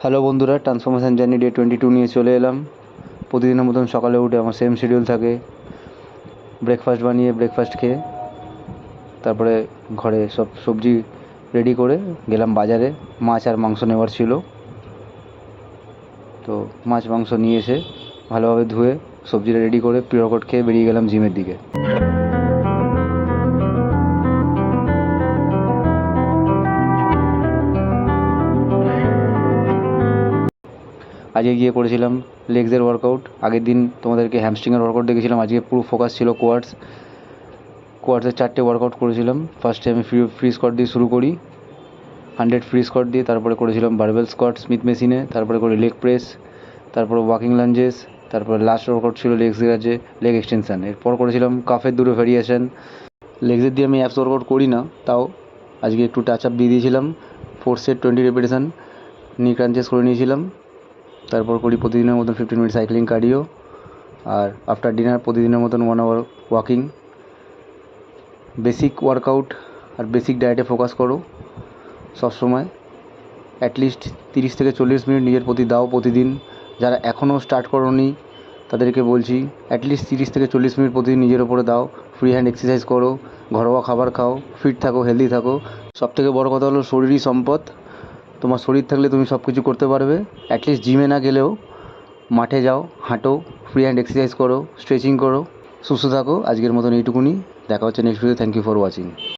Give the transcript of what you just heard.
Hello বন্ধুরা, transformation journey day 22 নিয়ে চলে এলাম। প্রতিদিনের মতন সকালে উঠে আমার সেম শিডিউল থাকে, ব্রেকফাস্ট বানিয়ে ব্রেকফাস্ট খেয়ে তারপরে ঘরে সব সবজি রেডি করে গেলাম বাজারে। মাছ আর মাংস নেওয়ার ছিল, তো মাছ মাংস নিয়ে এসে ভালোভাবে ধুয়ে সবজিটা রেডি করে প্রি-ওয়ার্কআউট খেয়ে বেরিয়ে গেলাম জিমের দিকে। আজকে গিয়ে করেছিলাম লেগসের ওয়ার্কআউট। আগের দিন তোমাদেরকে হ্যামস্ট্রিংয়ের ওয়ার্কআউট দেখেছিলাম, আজকে পুরো ফোকাস ছিল কোয়াডসের 4টে ওয়ার্কআউট করেছিলাম। ফার্স্টে আমি ফ্রি স্কোয়াট দিয়ে শুরু করি, 100 ফ্রি স্কোয়াট দিয়ে। তারপরে করেছিলাম বারবেল স্কোয়াট স্মিথ মেশিনে, তারপরে করি লেগ প্রেস, তারপরে ওয়াকিং লাঞ্জেস, তারপরে লাস্ট ওয়ার্কআউট ছিল লেগসের আছে লেগ এক্সটেনশান। এরপর করেছিলাম কাফের দুটো ভেরিয়েশন। লেগসের দিয়ে আমি অ্যাপস ওয়ার্কআউট করি না, তাও আজকে একটু টাচ আপ দিয়ে দিয়েছিলাম। 4 সেট 20 রেপিটেশন নি ক্রাঞ্চেস করে নিয়েছিলাম। তারপর করি প্রতিদিনের মতন 15 মিনিট সাইক্লিং কার্ডিও, আর আফটার ডিনার প্রতিদিনের মতন 1 আওয়ার ওয়াকিং। বেসিক ওয়ার্কআউট আর বেসিক ডায়েটে ফোকাস করো সবসময়। অ্যাটলিস্ট 30 থেকে 40 মিনিট নিজের প্রতি দাও প্রতিদিন। যারা এখনও স্টার্ট করোনি তাদেরকে বলছি, অ্যাটলিস্ট 30 থেকে 40 মিনিট প্রতিদিন নিজের ওপরে দাও। ফ্রি হ্যান্ড এক্সারসাইজ করো, ঘরোয়া খাবার খাও, ফিট থাকো, হেলদি থাকো। সবথেকে বড় কথা হলো শরীরই সম্পদ। তোমার শরীর থাকলে তুমি সব কিছু করতে পারবে। অ্যাটলিস্ট জিমে না গেলেও মাঠে যাও, হাঁটো, ফ্রি হ্যান্ড এক্সারসাইজ করো, স্ট্রেচিং করো, সুস্থ থাকো। আজকের মতন এইটুকুনি, দেখা হচ্ছে next video. Thank you for watching.